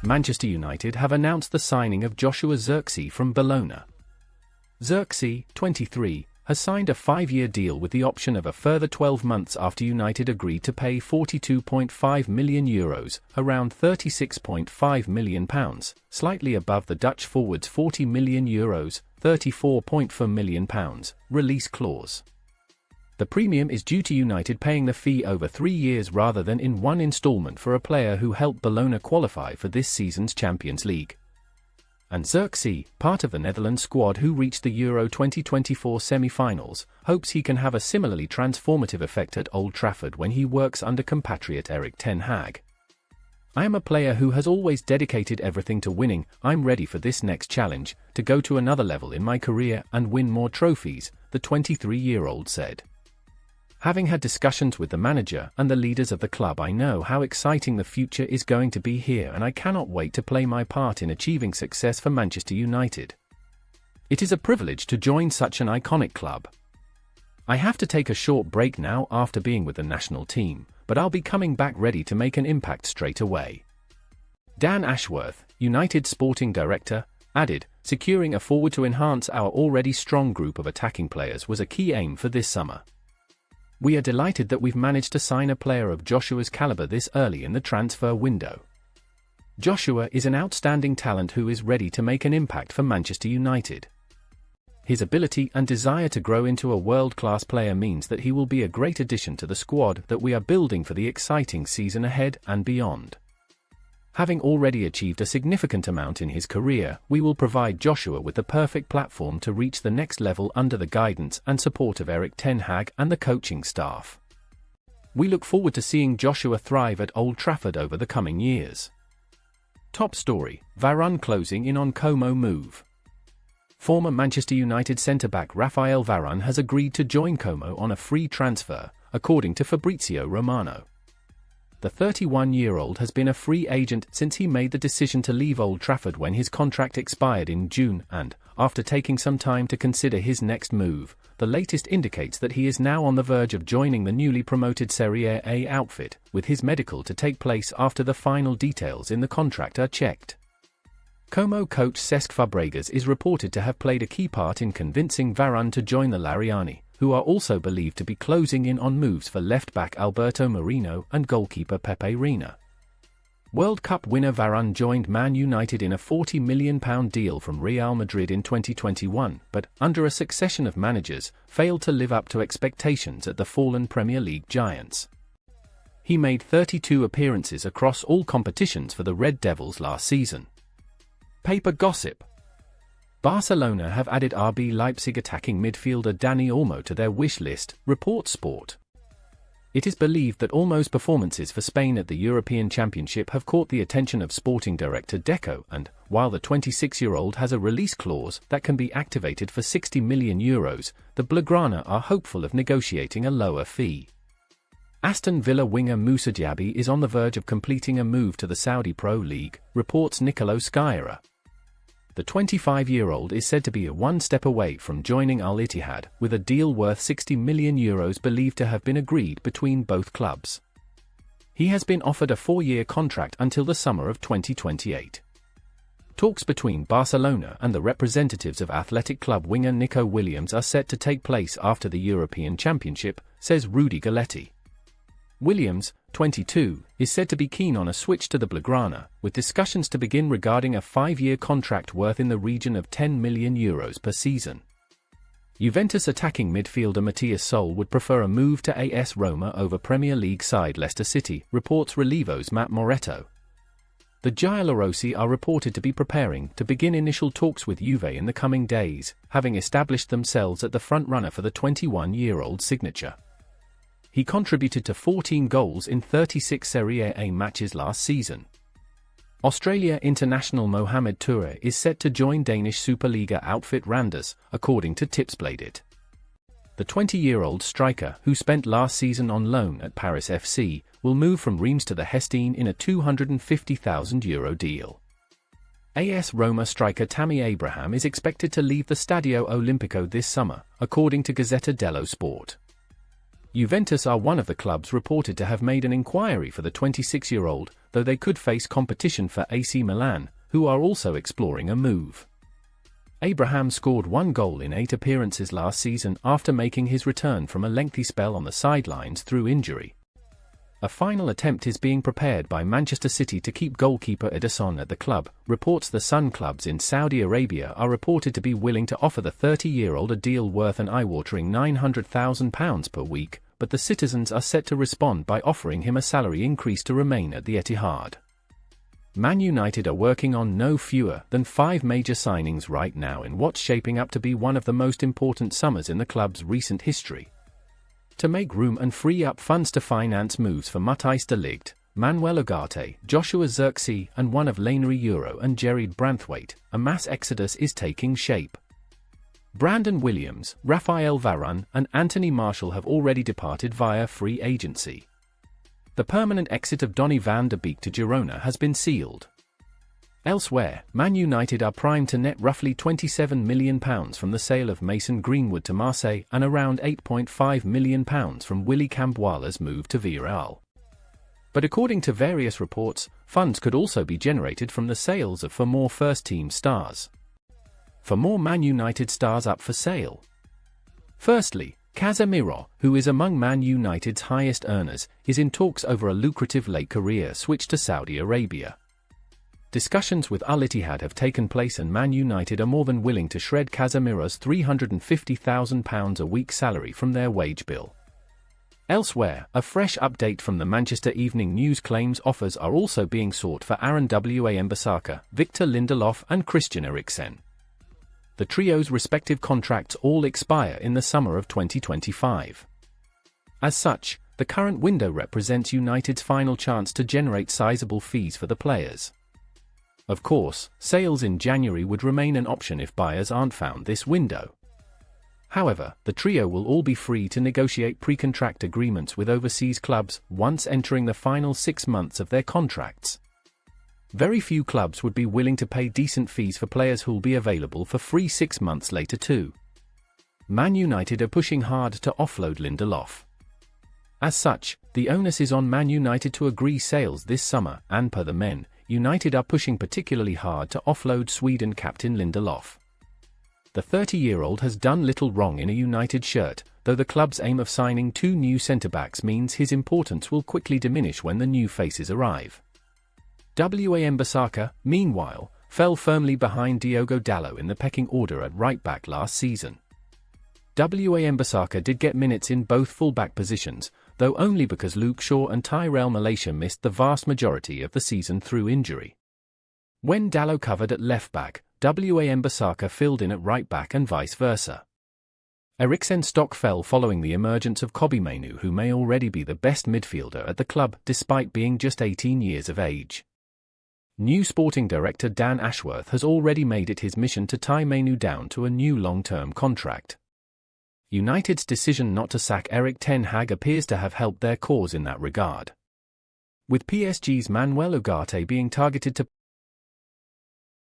Manchester United have announced the signing of Joshua Zirkzee from Bologna. Zirkzee, 23, has signed a 5-year deal with the option of a further 12 months after United agreed to pay €42.5 million, around £36.5 million, slightly above the Dutch forward's €40 million, £34.4 million, release clause. The premium is due to United paying the fee over 3 years rather than in one instalment for a player who helped Bologna qualify for this season's Champions League. And Zirkzee, part of the Netherlands squad who reached the Euro 2024 semi-finals, hopes he can have a similarly transformative effect at Old Trafford when he works under compatriot Erik ten Hag. "I am a player who has always dedicated everything to winning. I'm ready for this next challenge, to go to another level in my career and win more trophies," the 23-year-old said. "Having had discussions with the manager and the leaders of the club, I know how exciting the future is going to be here, and I cannot wait to play my part in achieving success for Manchester United. It is a privilege to join such an iconic club. I have to take a short break now after being with the national team, but I'll be coming back ready to make an impact straight away." Dan Ashworth, United sporting director, added, "Securing a forward to enhance our already strong group of attacking players was a key aim for this summer. We are delighted that we've managed to sign a player of Joshua's caliber this early in the transfer window. Joshua is an outstanding talent who is ready to make an impact for Manchester United. His ability and desire to grow into a world-class player means that he will be a great addition to the squad that we are building for the exciting season ahead and beyond. Having already achieved a significant amount in his career, we will provide Joshua with the perfect platform to reach the next level under the guidance and support of Erik ten Hag and the coaching staff. We look forward to seeing Joshua thrive at Old Trafford over the coming years." Top story: Varane closing in on Como move. Former Manchester United centre-back Raphael Varane has agreed to join Como on a free transfer, according to Fabrizio Romano. The 31-year-old has been a free agent since he made the decision to leave Old Trafford when his contract expired in June and, after taking some time to consider his next move, the latest indicates that he is now on the verge of joining the newly promoted Serie A outfit, with his medical to take place after the final details in the contract are checked. Como coach Cesc Fabregas is reported to have played a key part in convincing Varane to join the Lariani, who are also believed to be closing in on moves for left-back Alberto Moreno and goalkeeper Pepe Reina. World Cup winner Varane joined Man United in a £40 million deal from Real Madrid in 2021, but, under a succession of managers, failed to live up to expectations at the fallen Premier League giants. He made 32 appearances across all competitions for the Red Devils last season. Paper gossip: Barcelona have added RB Leipzig attacking midfielder Dani Olmo to their wish list, reports Sport. It is believed that Olmo's performances for Spain at the European Championship have caught the attention of sporting director Deco and, while the 26-year-old has a release clause that can be activated for €60 million, the Blaugrana are hopeful of negotiating a lower fee. Aston Villa winger Moussa Diaby is on the verge of completing a move to the Saudi Pro League, reports Nicolo Sciarra. The 25-year-old is said to be one step away from joining Al Ittihad, with a deal worth €60 million believed to have been agreed between both clubs. He has been offered a 4-year contract until the summer of 2028. Talks between Barcelona and the representatives of Athletic Club winger Nico Williams are set to take place after the European Championship, says Rudy Galletti. Williams, 22, is said to be keen on a switch to the Blaugrana, with discussions to begin regarding a 5-year contract worth in the region of €10 million per season. Juventus attacking midfielder Matthias Sol would prefer a move to AS Roma over Premier League side Leicester City, reports Relevo's Matt Moretto. The Giallorossi are reported to be preparing to begin initial talks with Juve in the coming days, having established themselves at the front-runner for the 21-year-old signature. He contributed to 14 goals in 36 Serie A matches last season. Australia international Mohamed Toure is set to join Danish Superliga outfit Randers, according to Tipsbladet. The 20-year-old striker, who spent last season on loan at Paris FC, will move from Reims to the Hestine in a €250,000 deal. AS Roma striker Tammy Abraham is expected to leave the Stadio Olimpico this summer, according to Gazzetta dello Sport. Juventus are one of the clubs reported to have made an inquiry for the 26-year-old, though they could face competition for AC Milan, who are also exploring a move. Abraham scored 1 goal in 8 appearances last season after making his return from a lengthy spell on the sidelines through injury. A final attempt is being prepared by Manchester City to keep goalkeeper Ederson at the club. Reports the Sun clubs in Saudi Arabia are reported to be willing to offer the 30-year-old a deal worth an eye-watering £900,000 per week, but the citizens are set to respond by offering him a salary increase to remain at the Etihad. Man United are working on no fewer than 5 major signings right now in what's shaping up to be one of the most important summers in the club's recent history. To make room and free up funds to finance moves for Matthijs de Ligt, Manuel Ugarte, Joshua Zirkzee and one of Lainery Euro and Gerard Branthwaite, a mass exodus is taking shape. Brandon Williams, Raphael Varane and Anthony Martial have already departed via free agency. The permanent exit of Donny van de Beek to Girona has been sealed. Elsewhere, Man United are primed to net roughly £27 million from the sale of Mason Greenwood to Marseille and around £8.5 million from Willy Camboila's move to Villarreal. But according to various reports, funds could also be generated from the sales of 4 more first-team stars. 4 more Man United stars up for sale. Firstly, Casemiro, who is among Man United's highest earners, is in talks over a lucrative late career switch to Saudi Arabia. Discussions with Al Ittihad have taken place and Man United are more than willing to shred Casemiro's £350,000 a week salary from their wage bill. Elsewhere, a fresh update from the Manchester Evening News claims offers are also being sought for Aaron Wan-Bissaka, Victor Lindelof and Christian Eriksen. The trio's respective contracts all expire in the summer of 2025. As such, the current window represents United's final chance to generate sizable fees for the players. Of course, sales in January would remain an option if buyers aren't found this window. However, the trio will all be free to negotiate pre-contract agreements with overseas clubs once entering the final 6 months of their contracts. Very few clubs would be willing to pay decent fees for players who'll be available for free 6 months later too. Man United are pushing hard to offload Lindelof. As such, the onus is on Man United to agree sales this summer, and per the men, United are pushing particularly hard to offload Sweden captain Lindelof. The 30-year-old has done little wrong in a United shirt, though the club's aim of signing 2 new centre-backs means his importance will quickly diminish when the new faces arrive. Wan-Bissaka, meanwhile, fell firmly behind Diogo Dalot in the pecking order at right-back last season. Wan-Bissaka did get minutes in both full-back positions, though only because Luke Shaw and Tyrell Malacia missed the vast majority of the season through injury. When Dalot covered at left-back, Wan-Bissaka filled in at right-back and vice versa. Eriksen's stock fell following the emergence of Kobbie Mainoo, who may already be the best midfielder at the club despite being just 18 years of age. New sporting director Dan Ashworth has already made it his mission to tie Mainoo down to a new long-term contract. United's decision not to sack Erik ten Hag appears to have helped their cause in that regard. With PSG's Manuel Ugarte being targeted to